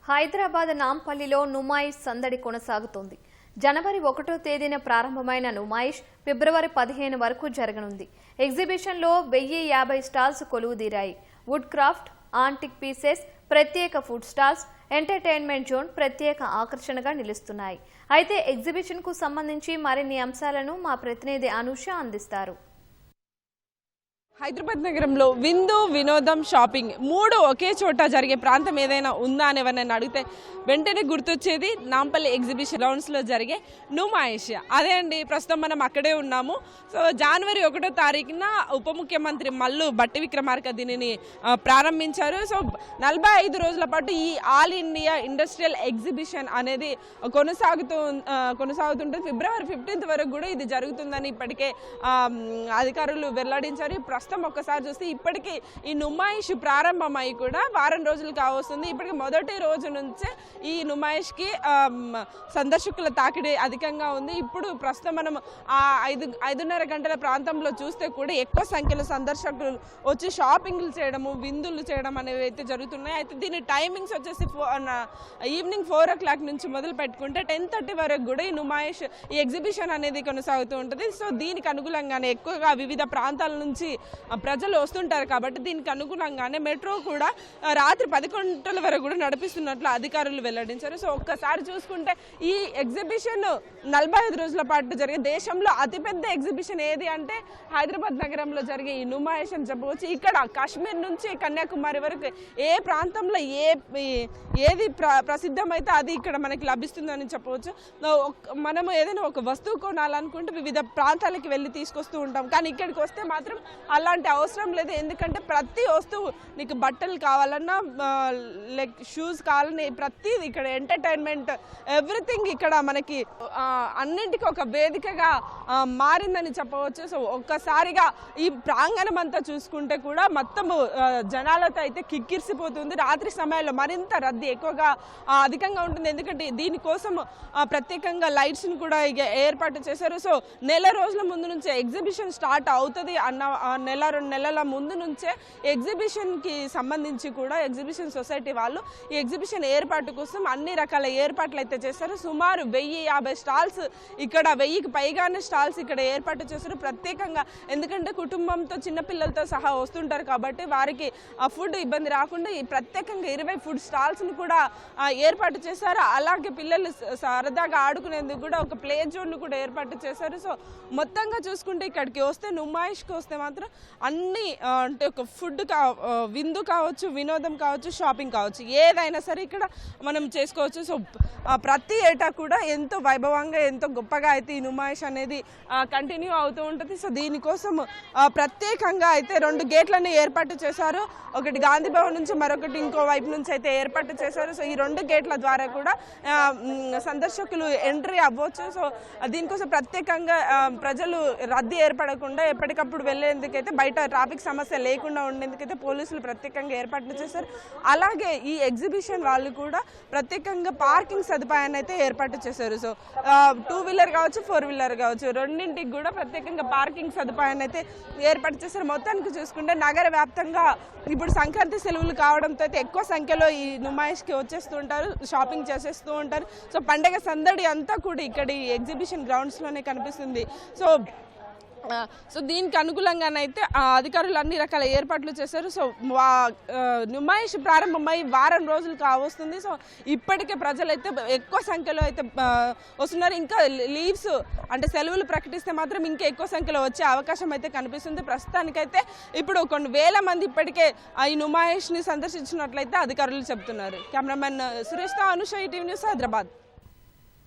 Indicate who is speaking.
Speaker 1: హైదరాబాద్ నాంపల్లిలో నుమాయిష్ సందడి కొనసాగుతోంది. జనవరి 1వ తేదీన ప్రారంభమైన నుమాయిష్ ఫిబ్రవరి 15 వరకు జరగనుంది. ఎగ్జిబిషన్లో 1050 స్టాల్స్ కొలువుదీరాయి. వుడ్ క్రాఫ్ట్, ఆంటిక్ పీసెస్, ప్రత్యేక ఫుడ్ స్టాల్స్, ఎంటర్టైన్మెంట్ జోన్ ప్రత్యేక ఆకర్షణగా నిలుస్తున్నాయి. అయితే ఎగ్జిబిషన్కు సంబంధించి మరిన్ని అంశాలను మా ప్రతినిధి అనూష అందిస్తారు.
Speaker 2: హైదరాబాద్ నగరంలో విందు, వినోదం, షాపింగ్ మూడు ఒకే చోట జరిగే ప్రాంతం ఏదైనా ఉందా అని ఎవరైనా అడిగితే వెంటనే గుర్తొచ్చేది నాంపల్లి ఎగ్జిబిషన్ గ్రౌండ్స్లో జరిగే నుమాయిష్. అదే అండి, ప్రస్తుతం మనం అక్కడే ఉన్నాము. సో జనవరి 1వ తారీఖున ఉప ముఖ్యమంత్రి మల్లు భట్టి విక్రమార్క దీనిని ప్రారంభించారు. సో 45 రోజుల పాటు ఈ ఆల్ ఇండియా ఇండస్ట్రియల్ ఎగ్జిబిషన్ అనేది కొనసాగుతుంటుంది. ఫిబ్రవరి 15 వరకు కూడా ఇది జరుగుతుందని ఇప్పటికే అధికారులు వెల్లడించారు. ప్రస్తుతం ఒక్కసారి చూస్తే ఇప్పటికీ ఈ నుమాయిష్ ప్రారంభమై కూడా వారం రోజులు కావస్తుంది. ఇప్పటికి మొదటి రోజు నుంచే ఈ నుమాయిష్కి సందర్శకుల తాకిడి అధికంగా ఉంది. ఇప్పుడు ప్రస్తుతం మనం 5:30 గంటల ప్రాంతంలో చూస్తే కూడా ఎక్కువ సంఖ్యలో సందర్శకులు వచ్చి షాపింగ్లు చేయడము, విందులు చేయడం అనేవి అయితే జరుగుతున్నాయి. అయితే దీని టైమింగ్స్ వచ్చేసి ఈవినింగ్ 4 o'clock నుంచి మొదలు పెట్టుకుంటే 10:30 వరకు కూడా ఈ నుమాయిష్, ఈ ఎగ్జిబిషన్ అనేది కొనసాగుతూ ఉంటుంది. సో దీనికి అనుగుణంగానే ఎక్కువగా వివిధ ప్రాంతాల నుంచి ప్రజలు వస్తుంటారు కాబట్టి దీనికి అనుగుణంగానే మెట్రో కూడా రాత్రి 10 గంటల వరకు కూడా నడిపిస్తున్నట్లు అధికారులు వెల్లడించారు. సో ఒక్కసారి చూసుకుంటే ఈ ఎగ్జిబిషన్ 45 రోజుల పాటు జరిగే దేశంలో అతిపెద్ద ఎగ్జిబిషన్ ఏది అంటే హైదరాబాద్ నగరంలో జరిగే ఈ నుమాయిష్ అని చెప్పవచ్చు. ఇక్కడ కాశ్మీర్ నుంచి కన్యాకుమారి వరకు ఏ ప్రాంతంలో ఏది ప్రసిద్ధమైతే అది ఇక్కడ మనకి లభిస్తుందని చెప్పవచ్చు. మనము ఏదైనా ఒక వస్తువు కొనాలనుకుంటే వివిధ ప్రాంతాలకి వెళ్ళి తీసుకొస్తూ ఉంటాం, కానీ ఇక్కడికి వస్తే మాత్రం అలాంటి అవసరం లేదు. ఎందుకంటే ప్రతి వస్తువు, నీకు బట్టలు కావాలన్నా, లైక్ షూస్ కావాలన్నా, ప్రతిది ఇక్కడ ఎంటర్టైన్మెంట్ ఎవ్రీథింగ్ ఇక్కడ మనకి అన్నింటికి ఒక వేదికగా మారిందని చెప్పవచ్చు. సో ఒక్కసారిగా ఈ ప్రాంగణం అంతా చూసుకుంటే కూడా మొత్తము జనాలతో అయితే కిక్కిరిసిపోతుంది. రాత్రి సమయంలో మరింత రద్దీ ఎక్కువగా అధికంగా ఉంటుంది. ఎందుకంటే దీనికోసం ప్రత్యేకంగా లైట్స్ని కూడా ఏర్పాటు చేశారు. సో నెల రోజుల ముందు నుంచే ఎగ్జిబిషన్ స్టార్ట్ అవుతుంది అన్న 2 నెలల ముందు నుంచే ఎగ్జిబిషన్కి సంబంధించి కూడా ఎగ్జిబిషన్ సొసైటీ వాళ్ళు ఈ ఎగ్జిబిషన్ ఏర్పాటు కోసం అన్ని రకాల ఏర్పాట్లు అయితే చేశారు. సుమారు 1050 స్టాల్స్, ఇక్కడ 1000కి పైగానే స్టాల్స్ ఇక్కడ ఏర్పాటు చేశారు ప్రత్యేకంగా. ఎందుకంటే కుటుంబంతో చిన్నపిల్లలతో సహా వస్తుంటారు కాబట్టి వారికి ఫుడ్ ఇబ్బంది రాకుండా ఈ ప్రత్యేకంగా 20 ఫుడ్ స్టాల్స్ని కూడా ఏర్పాటు చేశారు. అలాగే పిల్లలు సరదాగా ఆడుకునేందుకు కూడా ఒక ప్లే జోన్ను కూడా ఏర్పాటు చేశారు. సో మొత్తంగా చూసుకుంటే ఇక్కడికి వస్తే, నుమాయిష్కి వస్తే మాత్రం అన్ని అంటే ఒక ఫుడ్ విందు కావచ్చు, వినోదం కావచ్చు, షాపింగ్ కావచ్చు, ఏదైనా సరే ఇక్కడ మనం చేసుకోవచ్చు. సో ప్రతి ఏటా కూడా ఎంతో వైభవంగా, ఎంతో గొప్పగా అయితే ఈ నుమాయిష్ అనేది కంటిన్యూ అవుతూ ఉంటుంది. సో దీనికోసం ప్రత్యేకంగా అయితే 2 గేట్లను ఏర్పాటు చేశారు. ఒకటి గాంధీ భవన్ నుంచి, మరొకటి ఇంకో వైపు నుంచి అయితే ఏర్పాటు చేశారు. సో ఈ 2 గేట్ల ద్వారా కూడా సందర్శకులు ఎంట్రీ అవ్వచ్చు. సో దీనికోసం ప్రత్యేకంగా ప్రజలు రద్దీ ఏర్పడకుండా ఎప్పటికప్పుడు వెళ్ళేందుకైతే, బయట ట్రాఫిక్ సమస్య లేకుండా ఉండేందుకైతే పోలీసులు ప్రత్యేకంగా ఏర్పాట్లు చేశారు. అలాగే ఈ ఎగ్జిబిషన్ వాళ్ళు కూడా ప్రత్యేకంగా పార్కింగ్ సదుపాయాన్ని అయితే ఏర్పాటు చేశారు. సో 2 వీలర్ కావచ్చు, 4 వీలర్ కావచ్చు, రెండింటికి కూడా ప్రత్యేకంగా పార్కింగ్ సదుపాయాన్ని అయితే ఏర్పాటు చేశారు. మొత్తానికి చూసుకుంటే నగర వ్యాప్తంగా ఇప్పుడు సంక్రాంతి సెలవులు కావడంతో అయితే ఎక్కువ సంఖ్యలో ఈ నుమాయిష్కి వచ్చేస్తూ ఉంటారు, షాపింగ్ చేసేస్తూ ఉంటారు. సో పండగ సందడి అంతా కూడా ఇక్కడ ఈ ఎగ్జిబిషన్ గ్రౌండ్స్లోనే కనిపిస్తుంది. సో దీనికి అనుకూలంగానైతే అధికారులు అన్ని రకాల ఏర్పాట్లు చేశారు. సో నుమాయిష్ ప్రారంభమై వారం రోజులు కావస్తుంది. సో ఇప్పటికే ప్రజలైతే ఎక్కువ సంఖ్యలో అయితే వస్తున్నారు. ఇంకా లీవ్స్ అంటే సెలవులు ప్రకటిస్తే మాత్రం ఇంకా ఎక్కువ సంఖ్యలో వచ్చే అవకాశం అయితే కనిపిస్తుంది. ప్రస్తుతానికైతే ఇప్పుడు కొన్ని వేల మంది ఇప్పటికే ఈ నుమాయిష్ని సందర్శించినట్లయితే అధికారులు చెబుతున్నారు. కెమెరామెన్ సురేష్తో అనుష, ఈటీవీ న్యూస్, హైదరాబాద్.